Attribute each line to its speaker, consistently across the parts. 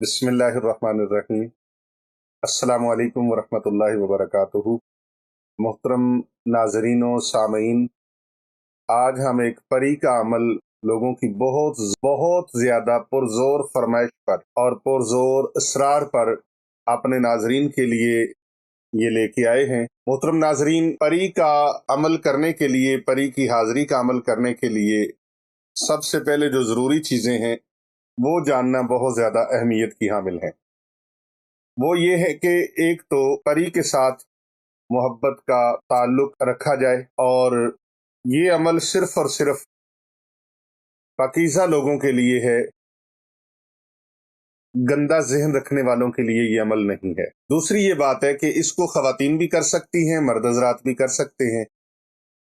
Speaker 1: बिस्मिल्लाहिर्रहमानिर्रहीम। अस्सलामु अलैकुम वरहमतुल्लाहि वबरकातुहू। मोहतरम नाजरीन व सामीन, आज हम एक परी का अमल लोगों की बहुत बहुत ज़्यादा पुरजोर फरमाइश पर और पुरजोर इसरार पर अपने नाजरीन के लिए ये लेके आए हैं। मोहतरम नाजरीन, परी का अमल करने के लिए, परी की हाजिरी का अमल करने के लिए सबसे पहले जो ज़रूरी चीज़ें हैं वो जानना बहुत ज़्यादा अहमियत की हामिल हैं। वो ये है कि एक तो परी के साथ मोहब्बत का ताल्लुक रखा जाए, और ये अमल सिर्फ और सिर्फ पाकीज़ा लोगों के लिए है, गंदा जहन रखने वालों के लिए ये अमल नहीं है। दूसरी ये बात है कि इसको ख़वातीन भी कर सकती हैं, मर्द हजरात भी कर सकते हैं,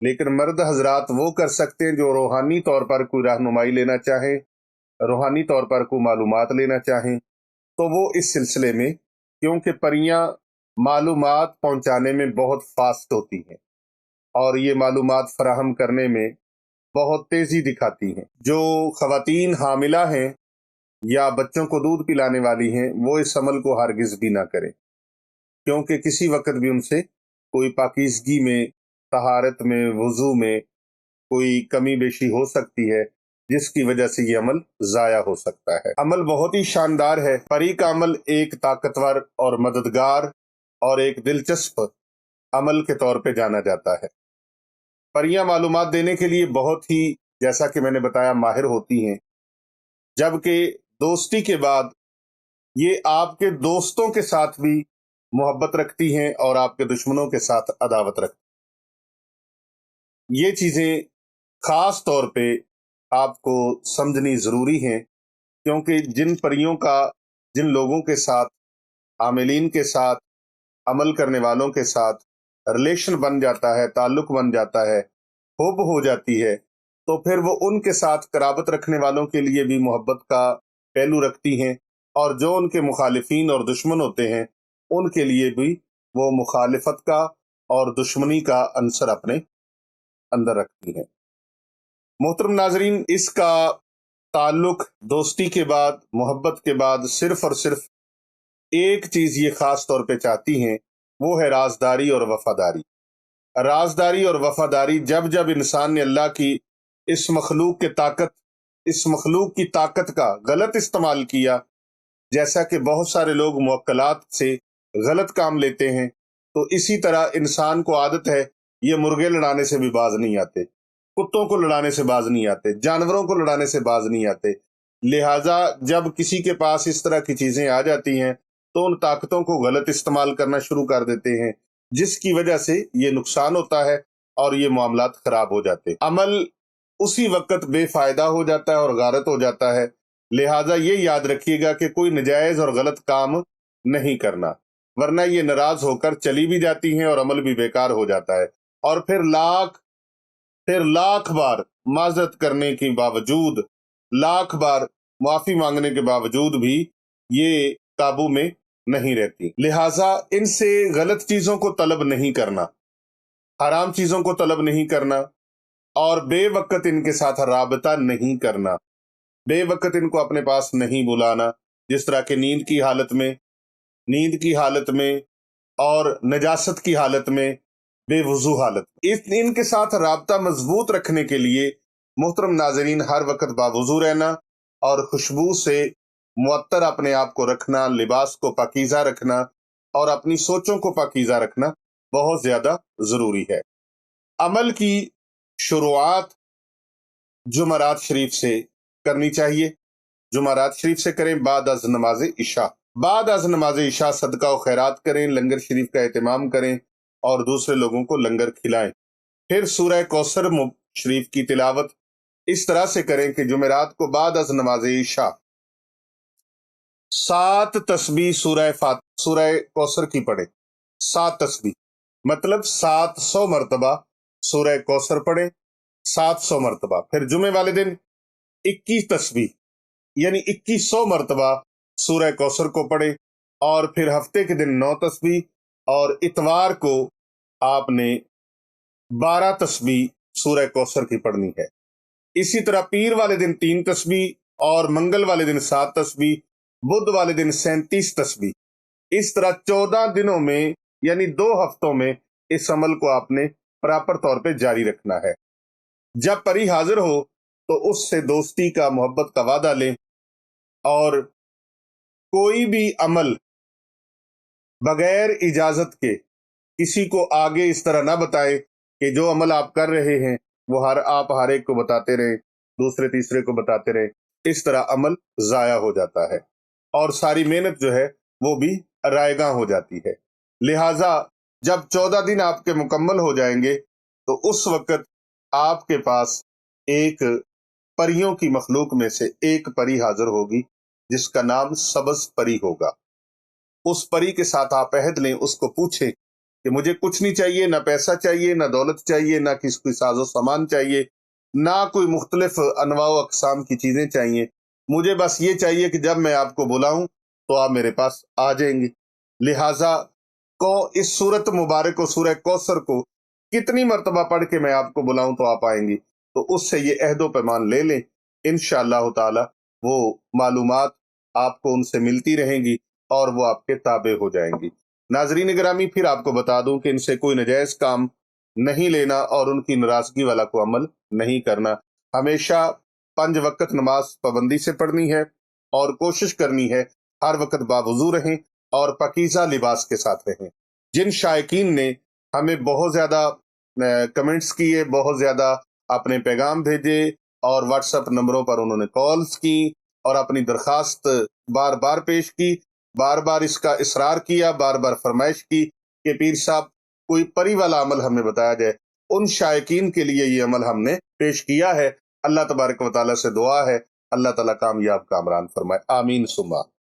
Speaker 1: लेकिन मर्द हजरात वो कर सकते हैं जो रूहानी तौर पर कोई रहनुमाई लेना चाहें, रूहानी तौर पर कोई मालूमात लेना चाहें, तो वो इस सिलसिले में, क्योंकि परियां मालूमात पहुंचाने में बहुत फास्ट होती हैं और ये मालूमात फराहम करने में बहुत तेजी दिखाती हैं। जो खवातीन हामिला हैं या बच्चों को दूध पिलाने वाली हैं, वो इस अमल को हरगिज भी ना करें, क्योंकि किसी वक्त भी उनसे कोई पाकीज़गी में, तहारत में, वुजू में कोई कमी बेशी हो सकती है, जिसकी वजह से ये अमल जाया हो सकता है। अमल बहुत ही शानदार है। परी का अमल एक ताकतवर और मददगार और एक दिलचस्प अमल के तौर पे जाना जाता है। परियां मालूमात देने के लिए बहुत ही, जैसा कि मैंने बताया, माहिर होती हैं, जबकि दोस्ती के बाद ये आपके दोस्तों के साथ भी मोहब्बत रखती हैं और आपके दुश्मनों के साथ अदावत रखती हैं। ये चीज़ें खास तौर पे आपको समझनी ज़रूरी हैं, क्योंकि जिन परियों का जिन लोगों के साथ, आमिलीन के साथ, अमल करने वालों के साथ रिलेशन बन जाता है, ताल्लुक बन जाता है, हुब हो जाती है, तो फिर वो उनके साथ कराबत रखने वालों के लिए भी मोहब्बत का पहलू रखती हैं, और जो उनके मुखालिफिन और दुश्मन होते हैं उनके लिए भी वो मुखालिफत का और दुश्मनी का अंसर अपने अंदर रखती हैं। मोहतरम नाजरीन, इसका ताल्लुक दोस्ती के बाद, मोहब्बत के बाद सिर्फ और सिर्फ एक चीज़ ये ख़ास तौर पे चाहती हैं, वो है राजदारी और वफादारी। राजदारी और वफादारी, जब जब इंसान ने अल्लाह की इस मखलूक की ताकत का गलत इस्तेमाल किया, जैसा कि बहुत सारे लोग मुवक्कलात से गलत काम लेते हैं, तो इसी तरह इंसान को आदत है, ये मुर्गे लड़ाने से भी बाज नहीं आते, कुत्तों को लड़ाने से बाज नहीं आते, जानवरों को लड़ाने से बाज नहीं आते। लिहाजा जब किसी के पास इस तरह की चीज़ें आ जाती हैं, तो उन ताकतों को गलत इस्तेमाल करना शुरू कर देते हैं, जिसकी वजह से ये नुकसान होता है और ये मामलात खराब हो जाते हैं। अमल उसी वक्त बेफायदा हो जाता है और गारत हो जाता है। लिहाजा ये याद रखिएगा कि कोई नजायज और गलत काम नहीं करना, वरना ये नाराज होकर चली भी जाती हैं और अमल भी बेकार हो जाता है, और फिर लाख बार माजरत करने के बावजूद, लाख बार माफी मांगने के बावजूद भी ये काबू में नहीं रहती। लिहाजा इनसे गलत चीजों को तलब नहीं करना, हराम चीजों को तलब नहीं करना, और बेवक्त इनके साथ राबता नहीं करना, बेवक्त इनको अपने पास नहीं बुलाना, जिस तरह के नींद की हालत में और नजासत की हालत में, बेवजू हालत। इनके साथ राबता मजबूत रखने के लिए मोहतरम नाजरीन, हर वक्त बावजू रहना और खुशबू से मुअत्तर अपने आप को रखना, लिबास को पाकीज़ा रखना और अपनी सोचों को पाकीज़ा रखना बहुत ज़्यादा ज़रूरी है। अमल की शुरुआत जुमरात शरीफ से करनी चाहिए। जुमरात शरीफ से करें, बाद अज नमाज इशा। बाद अज नमाज इशा सदका व खैरात करें, लंगर शरीफ का एहतमाम करें और दूसरे लोगों को लंगर खिलाएं। फिर सूरह कौसर शरीफ की तिलावत इस तरह से करें कि जुमेरात को बाद अज नमाज इशा 7 तस्बीह सूरह कौसर की पढ़े। 7 तस्बीह मतलब 700 मरतबा सूरह कौसर पढ़े, 700 मरतबा। फिर जुमे वाले दिन 21 तस्बीह यानी 2100 मरतबा सूरह कौसर को पढ़े, और फिर हफ्ते के दिन 9 तस्बीह, और इतवार को आपने 12 तस्बीह सूरह कौसर की पढ़नी है। इसी तरह पीर वाले दिन 3 तस्बीह और मंगल वाले दिन 7 तस्बीह, बुध वाले दिन 37 तस्बीह। इस तरह 14 दिनों में यानी 2 हफ्तों में इस अमल को आपने प्रॉपर तौर पे जारी रखना है। जब परी हाजिर हो तो उससे दोस्ती का, मोहब्बत का वादा लें, और कोई भी अमल बगैर इजाजत के किसी को आगे इस तरह ना बताएं कि जो अमल आप कर रहे हैं वो आप हर एक को बताते रहे, दूसरे तीसरे को बताते रहे। इस तरह अमल जाया हो जाता है और सारी मेहनत जो है वो भी रायगा हो जाती है। लिहाजा जब 14 दिन आपके मुकम्मल हो जाएंगे तो उस वक्त आपके पास एक परियों की मखलूक में से एक परी हाजिर होगी जिसका नाम सबज परी होगा। उस परी के साथ आप अहद लें, उसको पूछें कि मुझे कुछ नहीं चाहिए, ना पैसा चाहिए, ना दौलत चाहिए, ना किसी कोई साजो सामान चाहिए, ना कोई मुख्तलिफ अनवाओ अकसाम की चीजें चाहिए। मुझे बस ये चाहिए कि जब मैं आपको बुलाऊं तो आप मेरे पास आ जाएंगे। लिहाजा को इस सूरत मुबारक को, सूरह कौसर को कितनी मर्तबा पढ़ के मैं आपको बुलाऊं तो आप आएंगी। तो उससे ये अहदो पैमान ले लें, इंशाअल्लाह ताला वो मालूमात आपको उनसे मिलती रहेंगी और वो आपके ताबे हो जाएंगी। नाजरीन गिरामी, फिर आपको बता दूं कि इनसे कोई नजायज काम नहीं लेना और उनकी नाराजगी वाला को अमल नहीं करना। हमेशा 5 वक्त नमाज पाबंदी से पढ़नी है और कोशिश करनी है हर वक्त बावजू रहें और पकीज़ा लिबास के साथ रहें। जिन शायकीन ने हमें बहुत ज्यादा कमेंट्स किए, बहुत ज्यादा अपने पैगाम भेजे और व्हाट्सएप नंबरों पर उन्होंने कॉल्स की और अपनी दरखास्त बार बार पेश की, बार बार इसका इसरार किया, बार बार फरमाइश की कि पीर साहब कोई परी वाला अमल हमें बताया जाए, उन शायकीन के लिए ये अमल हमने पेश किया है। अल्लाह तबारक व तआला से दुआ है अल्लाह ताला कामयाब कामरान फरमाए। आमीन सुम्मा